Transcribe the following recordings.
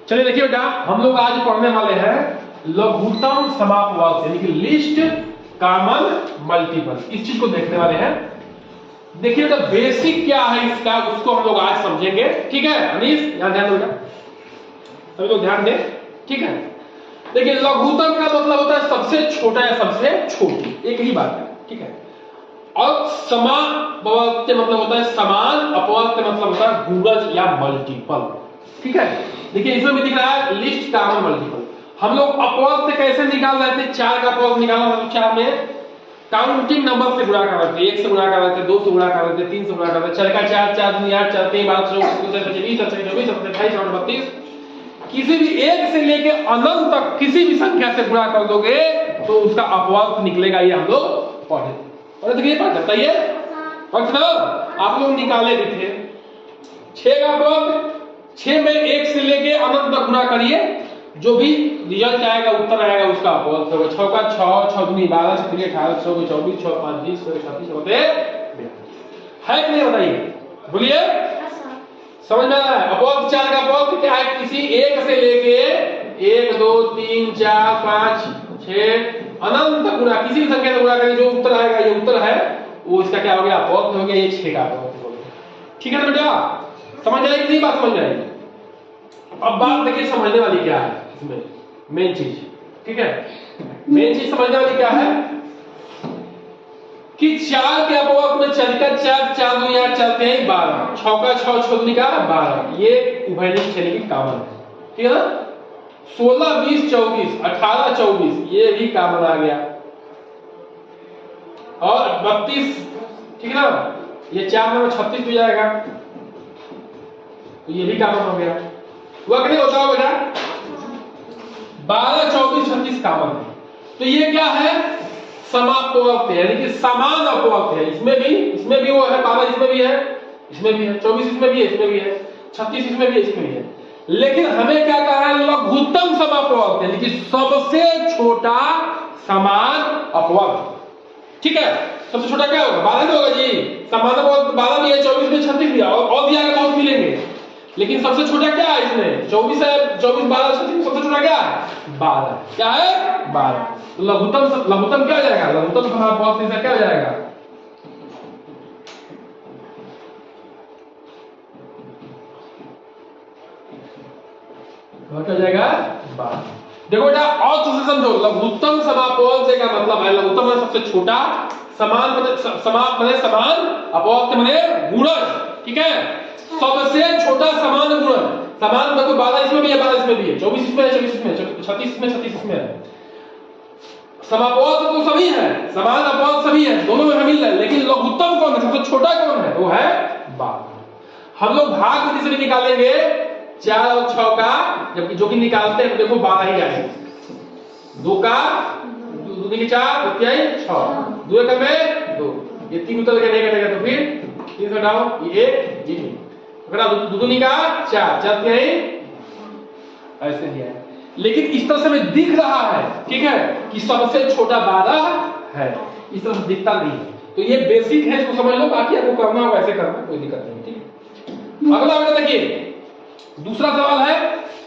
चलिए देखिए बेटा, हम लोग आज पढ़ने वाले हैं लघुत्तम समापवर्ग यानी कि लीस्ट कॉमन मल्टीपल। इस चीज को देखने वाले हैं। देखिए बेटा, बेसिक क्या है इसका उसको हम लोग आज समझेंगे। ठीक है अनीस, यहाँ ध्यान दो बेटा, सभी लोग ध्यान दें। ठीक है, देखिए लघुत्तम का मतलब होता है सबसे छोटा या सबसे छोटी, एक ही बात है। ठीक है, और समापवर्ग के मतलब होता है समान, अपवर्ग का मतलब होता है गुणज या मल्टीपल। ठीक है, देखिए इसमें भी दिख रहा है लिस्ट कॉमन मल्टीपल। हम लोग अपवर्ग से कैसे निकाल रहे थे, 4 का अपवर्ग निकालना था तो 4 में काउंटिंग नंबर से गुणा कर रहे थे, 1 से गुणा कर रहे थे, 2 से गुणा कर रहे थे, 3 से गुणा कर रहे थे, 4 का 4, 4 दूनी 8, 4 3 12 24 25 26 27 28 29 किसी भी एक से लेके अनंत तक किसी भी संख्या से गुणा कर दोगे तो उसका अपवर्ग निकलेगा। ये हम लोग पढ़े और देखिए पढ़ बताइए आप लोग निकाले भी थे 6 का अपवर्ग, 6 में 1 से लेके अनंत तक गुणा करिए, जो भी रिजल्ट आएगा उत्तर आएगा उसका अपवर्ग होगा। 6 का 6, 6 दूनी 12, 6 दूनी 18, 6 को 24, 6 5 20, 36 होते है कि नहीं बताइए, बोलिए समझ में आ रहा है। अपवर्ग 4 का अपवर्ग क्या है, किसी एक से लेके 1 2 3 4 5 6 अनंत तक गुणा, किसी भी संख्या से गुणा करिए, जो उत्तर आएगा ये उत्तर है वो इसका क्या हो गया, अपवर्ग हो गया। ये 6 का अपवर्ग हो गया। ठीक है ना बेटा, समझ आएगी नहीं बात, समझ आएगी। अब बात देखिए समझने वाली क्या है इसमें, मेन चीज। ठीक है, मेन चीज समझने वाली क्या है कि 4 के अपवर्ग में 4 का 4, 4 दूनी 8 चलते हैं 12, 6 का 6, 6 दूनी का 12, ये उभयनिष्ठ यानी कि कॉमन है। ठीक है ना, 16 20 24, 18 24 ये भी कॉमन आ गया, और 32, ठीक है ना, ये 4 में 36 हो जाएगा तो ये भी कॉमन हो गया। वह नहीं होता हो बेटा, 12 24 36 कॉमन है, तो ये क्या है, समापवर्ग यानी कि समान अपवर्ग है। इसमें भी वो है, 12 इसमें भी है, इसमें भी है, 24 इसमें भी है, इसमें भी है, 36 इसमें भी है, इसमें भी है। लेकिन हमें क्या कहा है, लघुत्तम समापवर्ग यानी कि सबसे छोटा समान अपवर्ग। ठीक है, सबसे छोटा क्या होगा, 12 होगा जी। समान अपवर्ग 12 भी है, 24 में 36 भी है, और भी आगे बहुत मिलेंगे, लेकिन सबसे छोटा क्या है इसमें, 24 है, 24 12 36, सबसे छोटा क्या है 12। क्या है 12, तो लघुत्तम क्या हो जाएगा, लघुत्तम समापवर्ग से क्या हो जाएगा, क्या हो जाएगा 12। देखो बेटा और तो समझो, लघुत्तम समापवर्ग का मतलब है, लघुत्तम मतलब सबसे छोटा, समान मतलब समान, अपवर्ग मतलब गुणज। ठीक है, सबसे छोटा समान गुणज, समान देखो 12 इसमें भी है, 12 इसमें भी है, 24 इसमें है, 24 इसमें है, 36 इसमें 36 इसमें है। समापवर्ग तो सभी है, समान अपवर्ग सभी है, दोनों में मिल रहा है, लेकिन लघुत्तम कौन है, सबसे छोटा कौन है, वो है 12। हम लोग भाग विधि से भी निकालेंगे 4 और 6 का, जबकि जो कि निकालते हैं तो देखो 12 ही आएगा। 2 का 2 की 4, 2 की 6, 2 का में 2, ये 3 उत्तर के नहीं कटेगा तो फिर 3 से हटाओ, ये 1 ये नहीं, अगर 2 दूनी का 4, 4 के ऐसे ही है। लेकिन इस तरह से हमें दिख रहा है, ठीक है, कि सबसे छोटा 12 है, इस तरह से दिखता नहीं है। तो ये बेसिक है, इसको समझ लो, बाकी आपको करना हो वैसे करना, कोई दिक्कत नहीं। ठीक है, अगला बेटा देखिए दूसरा सवाल है,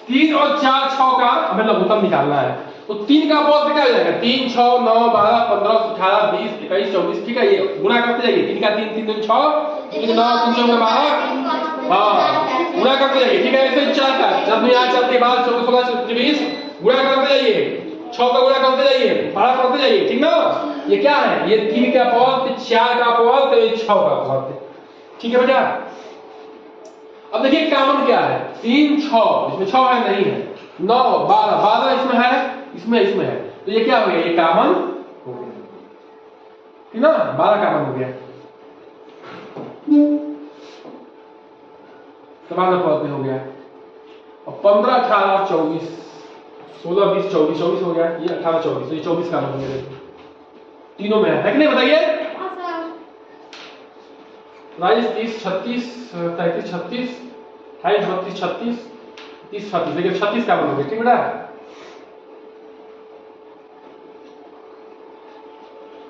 3 और 4 6 का हमें लघुत्तम निकालना है, तो 3 का अपवर्ग क्या हो जाएगा, 3 6 9 12 15 18 20 21 24। ठीक है, ये गुणा करते जाइए, 3 का 3 3 2 6, 3 9 3 4 12, हाँ गुणा करते जाइए। ठीक है, ऐसे 4 का 4 में 8 4 के बाद 14 16 24 गुणा करते जाइए, 6 का गुणा करते जाइए, 12 करते जाइए। ठीक ना, ये क्या है, ये 3 का अपवर्ग, 4 का अपवर्ग, तो ये 6 का अपवर्ग। ठीक है बेटा, अब देखिए कॉमन क्या है, 3 6, इसमें 6 है नहीं है, 9 12 12 इसमें है, इसमें है, तो ये क्या हो गया, ये कॉमन हो गया। ठीक ना, 12 कॉमन हो गया, समान अपवर्ग हो गया। और 15 18 24 16 20 24 24 हो गया, ये 18 24, तो ये 24 कॉमन हो गया, तीनों में है कि नहीं बताइए। 30 36 33 36 28 32 36 30 36, देखिए 36 कॉमन हो गया। ठीक बेटा,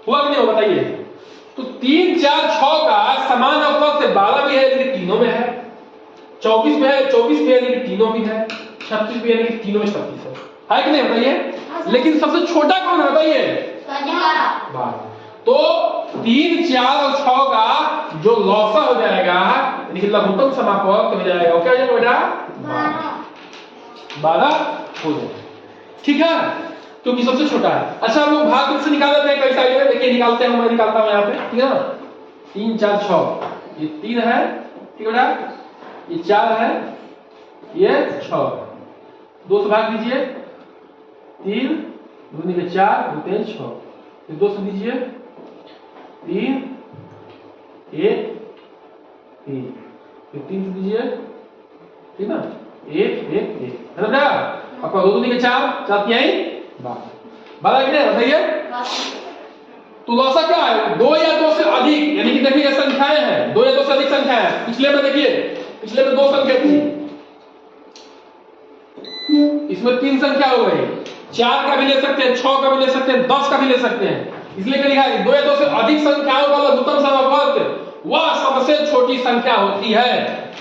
हुआ कि नहीं हो बताइए। तो 3 4 6 का समान अपवर्ग से 12 भी है लेकिन तीनों में है, 24 में है, 24 में है लेकिन तीनों भी है, 36 भी, यानी कि तीनों में 36 है कि नहीं बताइए। लेकिन सबसे छोटा कौन है बताइए? 12। तो 3, 4 और 6 का जो लौसा हो जाएगा यानी कि लघुत्तम समापवर्ग हो जाएगा, क्या हो जाएगा बेटा? 12 हो जाएगा, ठीक है, क्योंकि सबसे छोटा है। अच्छा हम लोग भाग से निकाल लेते हैं कई साइड में, देखिए निकालते हैं, मैं निकालता हूं यहाँ पे, ठीक है ना। 3, 4, 6, ये 3 है, ठीक है बेटा, ये 4 है, ये 6 है, 2 से भाग दीजिए, 3 दूनी के 4 होते हैं 6, फिर 2 से दीजिए, 3 1 3, फिर 3 से दीजिए, ठीक ना, 1 1 1 है ना बेटा। आपका 2 दूनी के 4 4 तिहाई 12 कितने बताइए। तो लौसा क्या है? 2 या 2 से अधिक, यानी कि देखिए संख्याएं हैं, 2 या 2 से अधिक संख्याएं हैं। पिछले में देखिए, पिछले में 2 संख्या थी, इसमें 3 संख्या हो गई, 4 का भी ले सकते हैं, 6 का भी ले सकते हैं, 10 का भी ले सकते हैं। इसलिए क्या लिखा है? 2 या 2 से अधिक संख्याओं वाला लघुत्तम समापवर्ग वह सबसे छोटी संख्या होती है।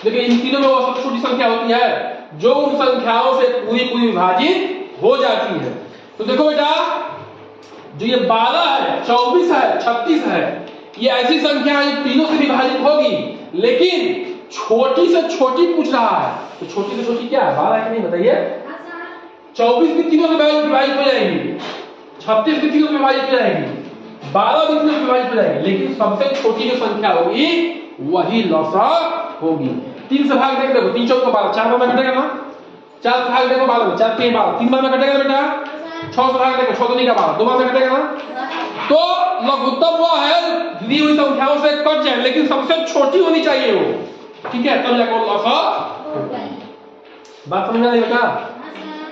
देखिए इन तीनों में वह सबसे छोटी संख्या होती है जो उन संख्याओं से पूरी पूरी विभाजित हो जाती है। तो देखो बेटा, जो ये 12 है, 24 है, 36 है, ये ऐसी संख्या है जो तीनों से विभाजित होगी, लेकिन छोटी से छोटी पूछ रहा है। तो छोटी से छोटी क्या है? 12 की नहीं बताइए। 24 भी तीनों से विभाजित हो जाएगी, 36 भी तीनों से विभाजित हो जाएगी, 12 भी तीनों से विभाजित हो जाएगी, लेकिन सबसे छोटी जो संख्या होगी वही लौसा होगी। 3 से भाग देंगे, देखो 3 4 12, 4 में घटेगा ना, 4 से भाग देखो 12 में, 4 3 12, 3 में घटेगा बेटा, 6 से भाग देखो 6 दूनी का 12, 2 में घटेगा ना। तो लघुत्तम वो है दी हुई संख्याओं से कट जाए, लेकिन सबसे छोटी होनी चाहिए वो, ठीक है, तब जाकर लौसा। बात समझ में आई बेटा?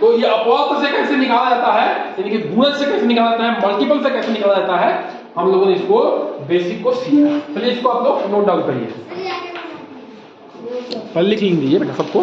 तो ये अपवर्ग से कैसे निकाला जाता है, यानी कि गुणज से कैसे निकाला जाता है, मल्टीपल से कैसे निकाला जाता है, हम लोगों ने इसको बेसिक को सीखा। चलिए इसको आप लोग नोट डाउन करिए, पहले लिख लीजिए बेटा सबको।